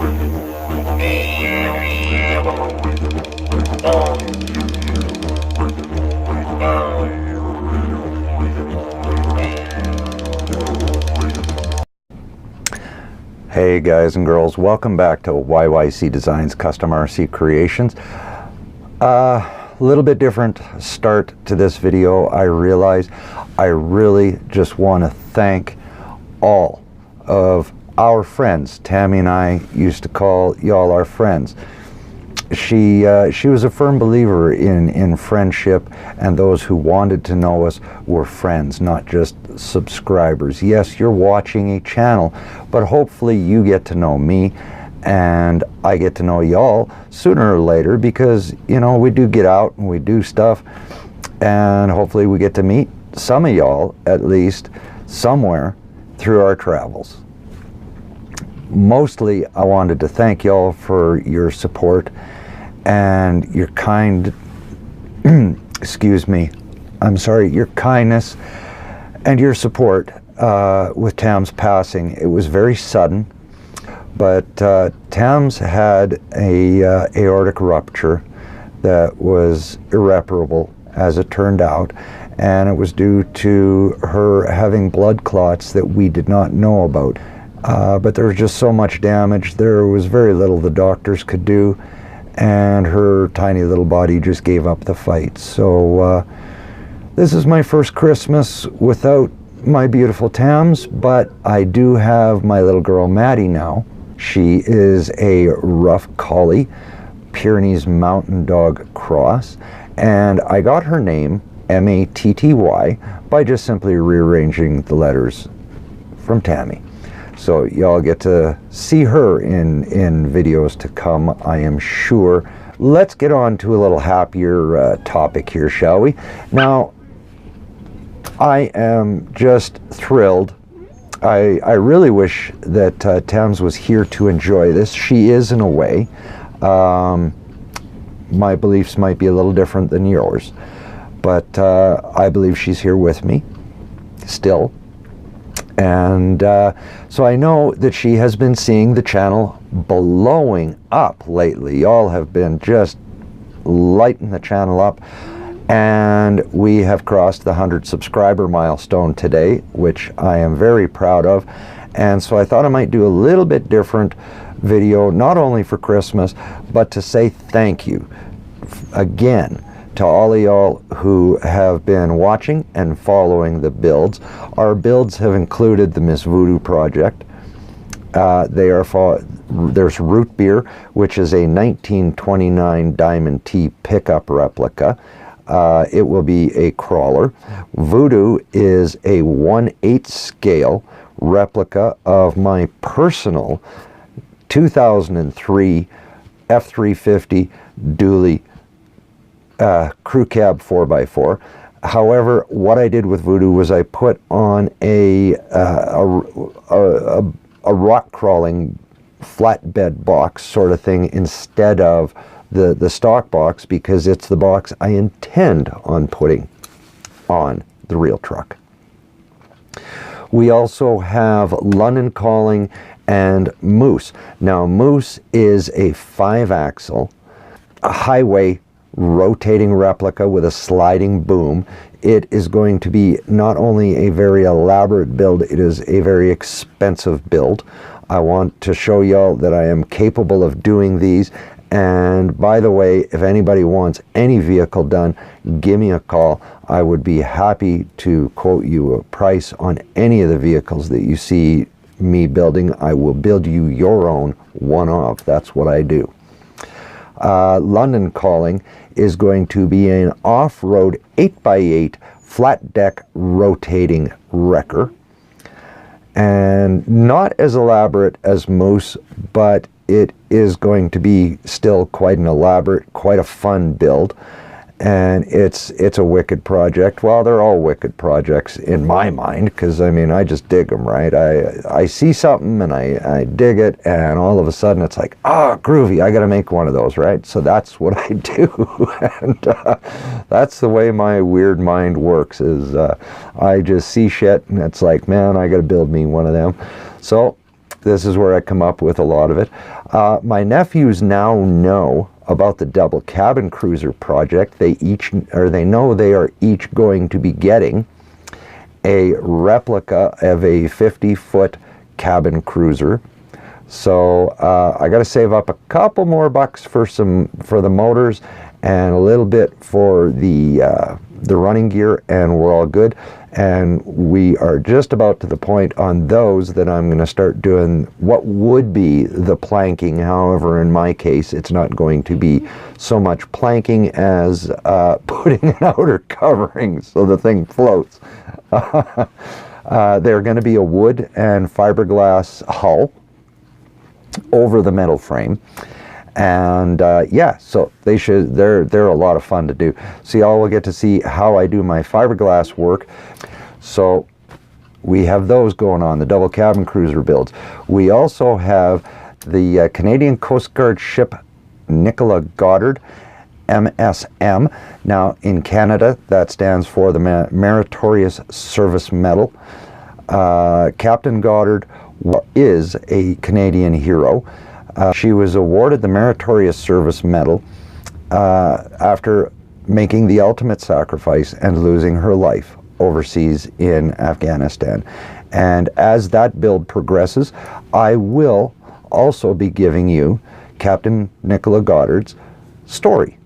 Hey guys and girls, welcome back to YYC Designz Custom RC Creations. A little bit different start to this video. I realize I really just want to thank all of our friends. Tammy and I used to call y'all our friends. She was a firm believer in friendship, and those who wanted to know us were friends, not just subscribers. Yes, you're watching a channel, but hopefully you get to know me and I get to know y'all sooner or later, because you know, we do get out and we do stuff, and hopefully we get to meet some of y'all at least somewhere through our travels. Mostly I wanted to thank y'all for your support and your kind excuse me, I'm sorry, your kindness and your support with Tam's passing. It was very sudden, but Tam's had a aortic rupture that was irreparable, as it turned out, and it was due to her having blood clots that we did not know about. But there was just so much damage, there was very little the doctors could do, and her tiny little body just gave up the fight. So this is my first Christmas without my beautiful Tams, but I do have my little girl Maddie now. She is a rough collie, Pyrenees Mountain Dog Cross, and I got her name, M-A-T-T-Y, by just simply rearranging the letters from Tammy. So y'all get to see her in videos to come, I am sure. Let's get on to a little happier topic here, shall we? Now, I am just thrilled. I really wish that Tams was here to enjoy this. She is, in a way. My beliefs might be a little different than yours, but I believe she's here with me still. And so I know that she has been seeing the channel blowing up lately. Y'all have been just lighting the channel up, and we have crossed the 100 subscriber milestone today, which I am very proud of. And so I thought I might do a little bit different video, not only for Christmas, but to say thank you again to all of y'all who have been watching and following the builds. Our builds have included the Miss Voodoo project. There's Root Beer, which is a 1929 Diamond T pickup replica. It will be a crawler. Voodoo is a 1/8 scale replica of my personal 2003 F350 dually crew cab 4x4. However, what I did with Voodoo was I put on a rock crawling flatbed box sort of thing instead of the stock box, because it's the box I intend on putting on the real truck. We also have London Calling and Moose. Now, Moose is a 5-axle, a highway rotating replica with a sliding boom. It is going to be not only a very elaborate build, it is a very expensive build. I want to show y'all that I am capable of doing these. And by the way, if anybody wants any vehicle done, give me a call. I would be happy to quote you a price on any of the vehicles that you see me building. I will build you your own one-off. That's what I do. London Calling is going to be an off-road 8x8 flat deck rotating wrecker, and not as elaborate as Moose, but it is going to be still quite an elaborate, quite a fun build. And it's a wicked project. Well, they're all wicked projects in my mind, because I mean, I just dig them, right? I see something and I dig it, and all of a sudden it's like, groovy, I gotta make one of those, right? So that's what I do. And that's the way my weird mind works, is I just see shit and it's like, man, I gotta build me one of them. So This is where I come up with a lot of it. My nephews now know about the double cabin cruiser project. They know they are each going to be getting a replica of a 50-foot cabin cruiser. So I got to save up a couple more bucks for the motors and a little bit for the running gear, and we're all good. And we are just about to the point on those that I'm going to start doing what would be the planking. However, in my case, it's not going to be so much planking as putting an outer covering so the thing floats. They're going to be a wood and fiberglass hull over the metal frame. And yeah, so they're a lot of fun to do. So y'all will get to see how I do my fiberglass work. So we have those going on, the double cabin cruiser builds. We also have the Canadian Coast Guard ship Nicola Goddard, MSM. Now in Canada, that stands for the Meritorious Service Medal. Captain Goddard is a Canadian hero. She was awarded the Meritorious Service Medal after making the ultimate sacrifice and losing her life overseas in Afghanistan. And as that build progresses, I will also be giving you Captain Nicola Goddard's story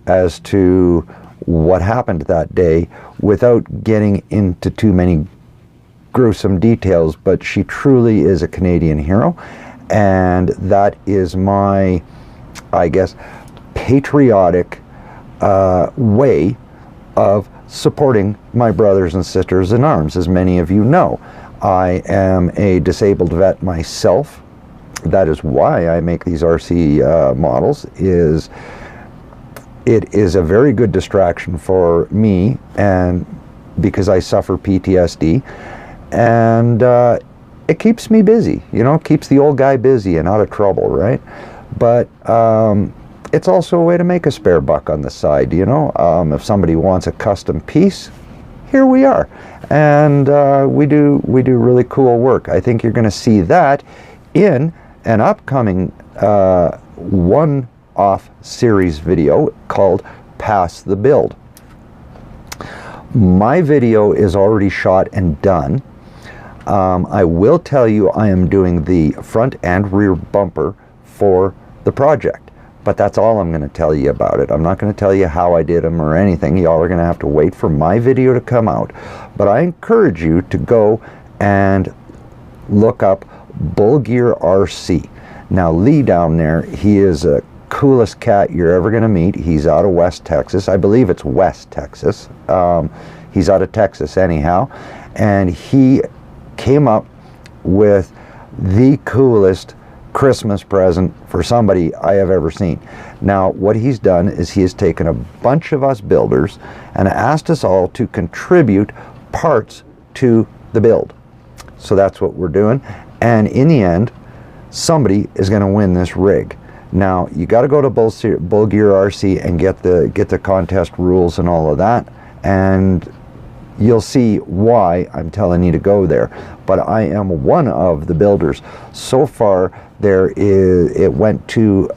as to what happened that day without getting into too many gruesome details. But she truly is a Canadian hero, and that is my, I guess, patriotic way of supporting my brothers and sisters in arms. As many of you know, I am a disabled vet myself. That is why I make these RC models. It is a very good distraction for me, and because I suffer PTSD, and it keeps me busy, you know, keeps the old guy busy and out of trouble, right? But it's also a way to make a spare buck on the side, you know. If somebody wants a custom piece, here we are, and we do really cool work. I think you're going to see that in an upcoming one-off series video called Pass the Build. My video is already shot and done. I will tell you I am doing the front and rear bumper for the project, but that's all I'm going to tell you about it. I'm not going to tell you how I did them or anything. Y'all are going to have to wait for my video to come out. But I encourage you to go and look up Bull Gear RC. Now Lee down there, he is the coolest cat you're ever going to meet. He's out of West Texas. I believe it's West Texas. He's out of Texas anyhow, and he came up with the coolest Christmas present for somebody I have ever seen. Now what he's done is he has taken a bunch of us builders and asked us all to contribute parts to the build. So that's what we're doing, and in the end somebody is going to win this rig. Now you got to go to Bull Gear RC and get the contest rules and all of that, and you'll see why I'm telling you to go there. But I am one of the builders. So far, it went to,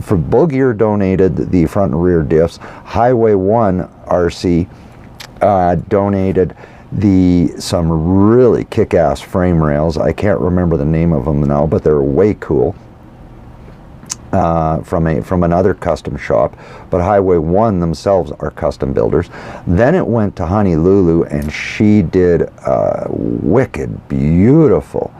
for Bull Gear donated the front and rear diffs. Highway 1 RC donated some really kick-ass frame rails. I can't remember the name of them now, but they're way cool. From another custom shop, but Highway 1 themselves are custom builders. Then it went to Honey Lulu, and she did a wicked, beautiful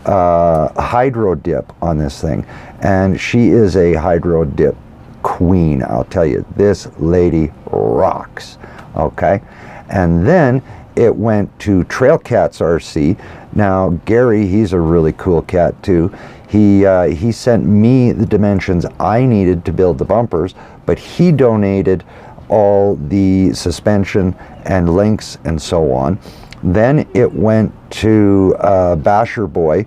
hydro dip on this thing, and she is a hydro dip queen. I'll tell you, this lady rocks. Okay, and then it went to Trail Cats RC. Now Gary, he's a really cool cat too. He sent me the dimensions I needed to build the bumpers, but he donated all the suspension and links and so on. Then it went to Basher Boy,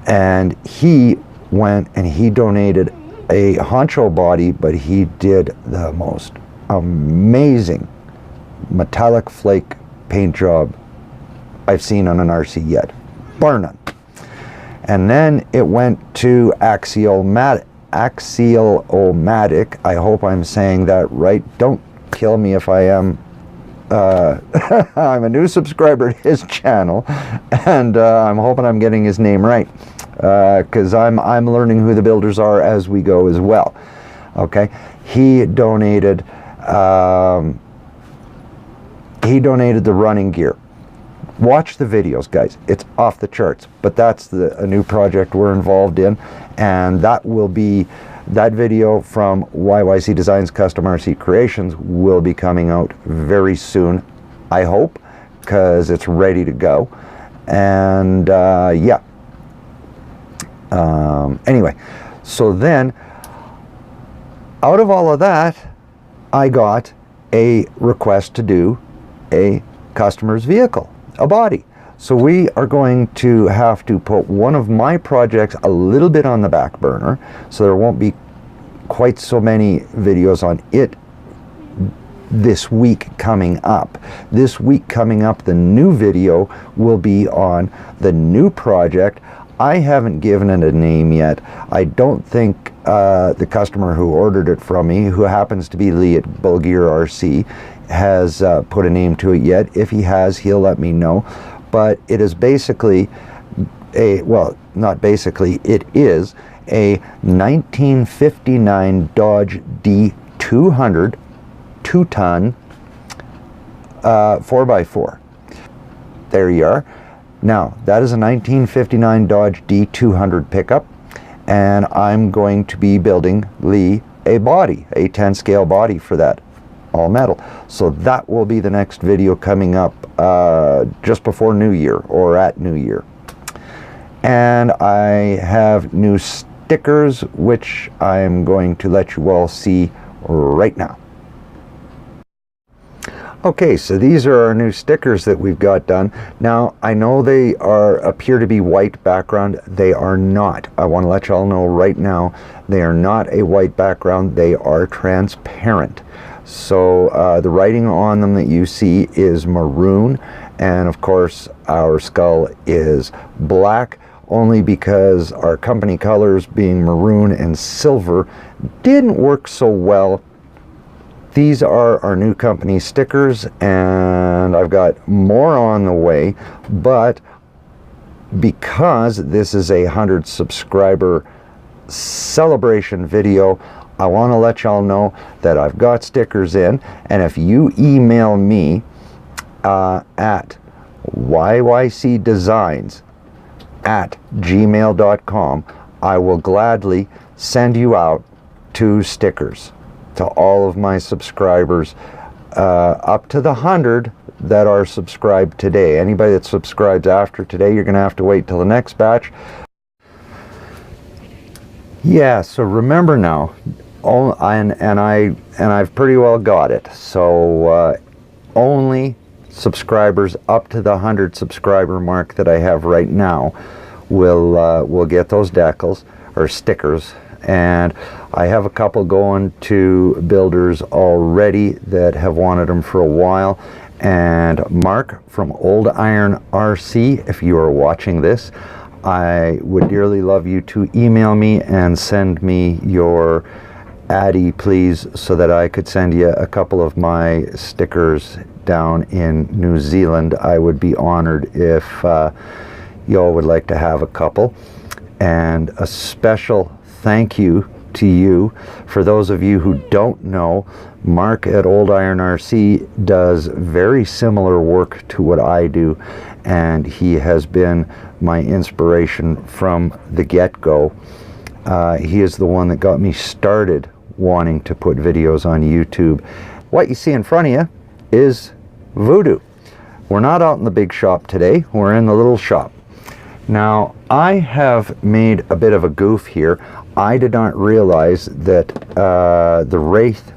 and he went and he donated a honcho body, but he did the most amazing metallic flake paint job I've seen on an RC yet, bar none. and then it went to axiomatic. I hope I'm saying that right. Don't kill me if I am. I'm a new subscriber to his channel, and I'm hoping I'm getting his name right, because I'm learning who the builders are as we go as well. Okay, he donated the running gear. Watch the videos, guys. It's off the charts. But that's a new project we're involved in, and that video from YYC Designz Custom RC Creations will be coming out very soon, I hope, because it's ready to go. And yeah. Anyway, so then out of all of that, I got a request to do a customer's vehicle, a body. So we are going to have to put one of my projects a little bit on the back burner, so there won't be quite so many videos on it this week coming up. This week coming up, the new video will be on the new project. I haven't given it a name yet. I don't think the customer who ordered it from me, who happens to be Lee at Bulgier RC, has put a name to it yet. If he has, he'll let me know. But it is basically well, not basically, it is a 1959 Dodge D200 2-ton 4x4. There you are. Now, that is a 1959 Dodge D200 pickup, and I'm going to be building Lee a body, a 10 scale body for that, all metal. So that will be the next video coming up just before New Year, or at New Year. And I have new stickers, which I'm going to let you all see right now. Okay, so these are our new stickers that we've got done. Now, I know they appear to be white background. They are not. I want to let y'all know right now, they are not a white background. They are transparent. So the writing on them that you see is maroon, and of course our skull is black, only because our company colors being maroon and silver didn't work so well. These are our new company stickers, and I've got more on the way, but because this is a 100 subscriber celebration video, I want to let y'all know that I've got stickers in, and if you email me at yycdesigns@gmail.com, I will gladly send you out 2 stickers to all of my subscribers, up to the 100 that are subscribed today. Anybody that subscribes after today, you're gonna have to wait till the next batch. Yeah, so remember now, I've pretty well got it. So only subscribers up to the 100 subscriber mark that I have right now will get those decals or stickers. And I have a couple going to builders already that have wanted them for a while. And Mark from Old Iron RC, if you are watching this, I would dearly love you to email me and send me your Addy, please, so that I could send you a couple of my stickers down in New Zealand. I would be honored if y'all would like to have a couple. And a special thank you to you. For those of you who don't know, Mark at Old Iron RC does very similar work to what I do, and he has been my inspiration from the get-go. He is the one that got me started wanting to put videos on YouTube. What you see in front of you is Voodoo. We're not out in the big shop today, we're in the little shop. Now, I have made a bit of a goof here. I did not realize that the Wraith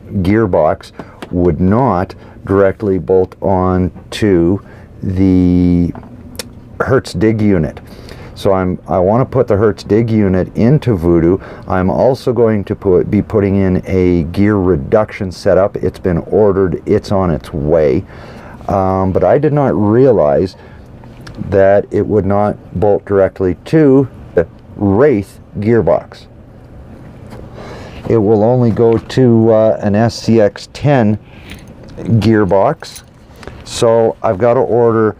gearbox would not directly bolt on to the Hertz dig unit. So I want to put the Hertz dig unit into Voodoo. I'm also going to be putting in a gear reduction setup. It's been ordered, it's on its way. But I did not realize that it would not bolt directly to the Wraith gearbox. It will only go to an SCX10 gearbox. So I've got to order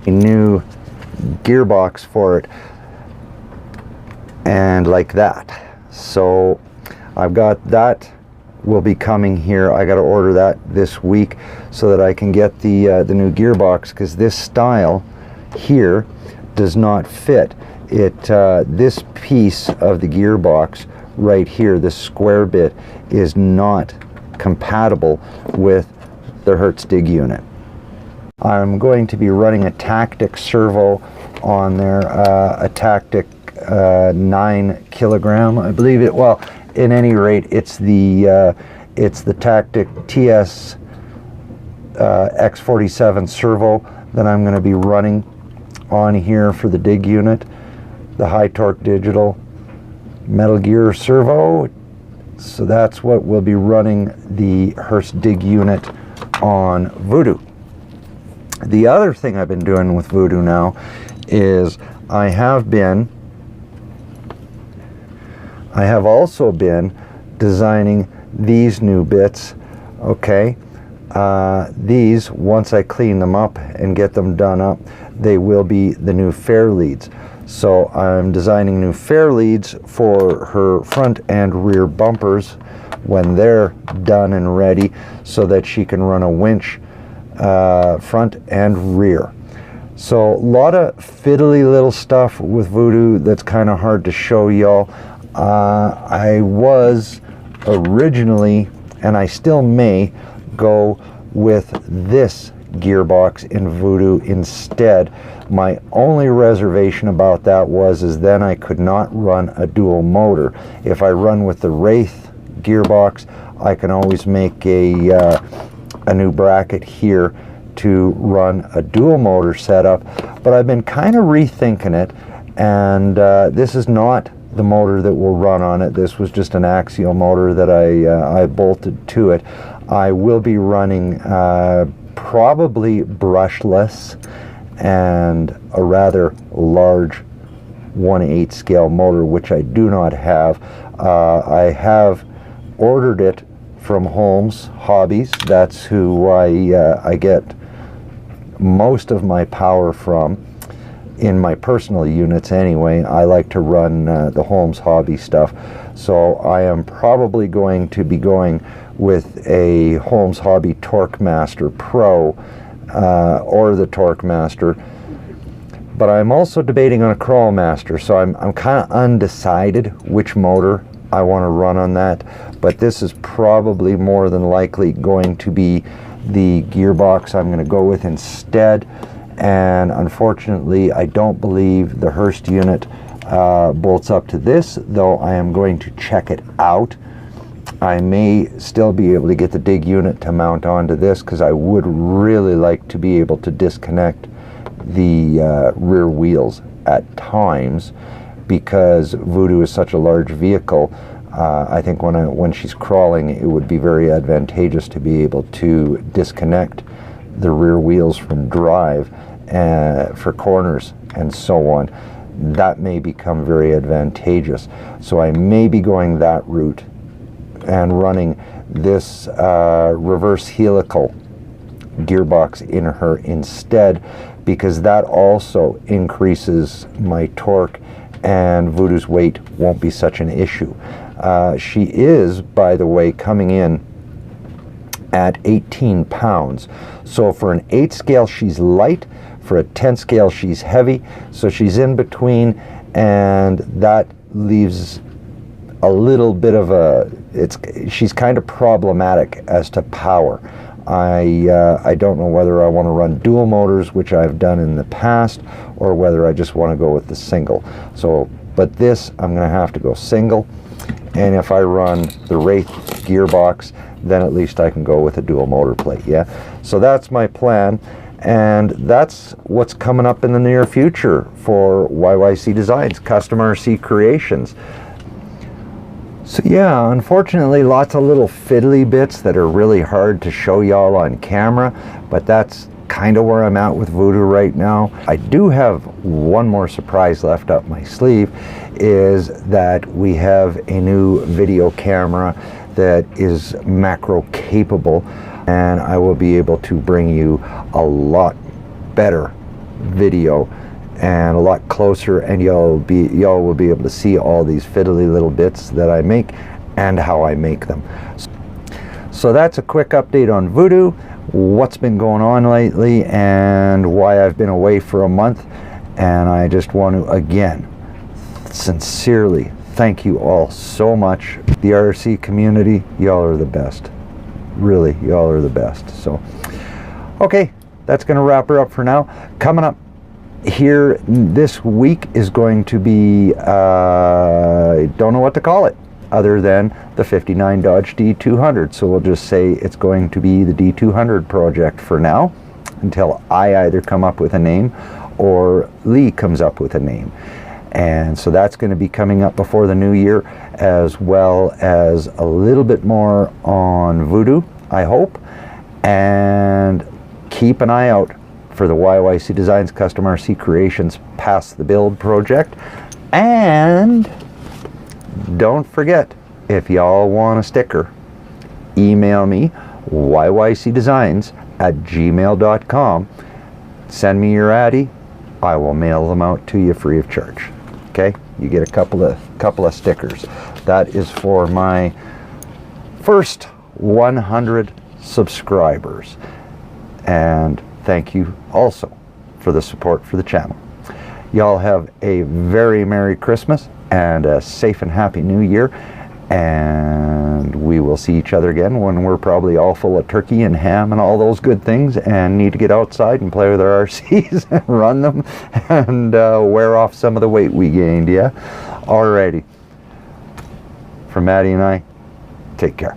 a new gearbox for it, and like that. So I've got that will be coming here. I got to order that this week so that I can get the new gearbox, because this style here does not fit it. This piece of the gearbox right here, this square bit, is not compatible with the Hertz dig unit. I'm going to be running a Tactic servo on there, a Tactic 9 kilogram, I believe it. Well, in any rate, it's the Tactic TS X47 servo that I'm going to be running on here for the dig unit, the high torque digital Metal Gear servo. So that's what we'll be running the Hertz dig unit on Voodoo. The other thing I've been doing with Voodoo now is I have also been designing these new bits. Okay, these, once I clean them up and get them done up, they will be the new fair leads. So I'm designing new fair leads for her front and rear bumpers when they're done and ready, so that she can run a winch front and rear. So a lot of fiddly little stuff with Voodoo that's kind of hard to show y'all. I was originally, and I still may, go with this gearbox in Voodoo instead. My only reservation about that is then I could not run a dual motor. If I run with the Wraith gearbox, I can always make a new bracket here to run a dual motor setup, but I've been kind of rethinking it, and this is not the motor that will run on it. This was just an axial motor that I bolted to it. I will be running probably brushless and a rather large 1/8 scale motor, which I do not have. I have ordered it from Holmes Hobbies. That's who I get most of my power from in my personal units anyway. I like to run the Holmes Hobby stuff. So I am probably going to be going with a Holmes Hobby Torque Master Pro or the Torque Master. But I'm also debating on a Crawl Master, so I'm kind of undecided which motor I want to run on that. But this is probably more than likely going to be the gearbox I'm going to go with instead. And unfortunately, I don't believe the Hertz unit bolts up to this, though I am going to check it out. I may still be able to get the dig unit to mount onto this, because I would really like to be able to disconnect the rear wheels at times, because Voodoo is such a large vehicle. I think when she's crawling, it would be very advantageous to be able to disconnect the rear wheels from drive for corners and so on. That may become very advantageous. So I may be going that route and running this reverse helical gearbox in her instead, because that also increases my torque and Voodoo's weight won't be such an issue. She is, by the way, coming in at 18 pounds. So for an 8 scale, she's light. For a 10 scale, she's heavy. So she's in between, and that leaves a little bit of a, she's kind of problematic as to power. I don't know whether I want to run dual motors, which I've done in the past, or whether I just want to go with the single. So, but this, I'm going to have to go single. And if I run the Wraith gearbox, then at least I can go with a dual motor plate. Yeah, so that's my plan, and that's what's coming up in the near future for YYC Designs, Customer C Creations. So yeah, unfortunately, lots of little fiddly bits that are really hard to show y'all on camera, but that's kind of where I'm at with Voodoo right now. I do have one more surprise left up my sleeve, is that we have a new video camera that is macro capable, and I will be able to bring you a lot better video and a lot closer, and y'all will be able to see all these fiddly little bits that I make and how I make them. So that's a quick update on Voodoo, what's been going on lately, and why I've been away for a month. And I just want to again sincerely thank you all so much. The RC community, y'all are the best. Really, y'all are the best. So okay, that's going to wrap her up for now. Coming up here this week is going to be, I don't know what to call it other than the 59 Dodge D200. So we'll just say it's going to be the D200 project for now, until I either come up with a name or Lee comes up with a name. And so that's going to be coming up before the new year, as well as a little bit more on Voodoo, I hope. And keep an eye out for the YYC Designz Custom RC Creations Pass the Build project. And don't forget, if y'all want a sticker, email me, yycdesigns@gmail.com. Send me your Addy. I will mail them out to you free of charge. Okay, you get a couple of stickers. That is for my first 100 subscribers. And thank you also for the support for the channel. Y'all have a very Merry Christmas and a safe and happy New Year. And we will see each other again when we're probably all full of turkey and ham and all those good things, and need to get outside and play with our RCs and run them and wear off some of the weight we gained, yeah? Alrighty. From Maddie and I, take care.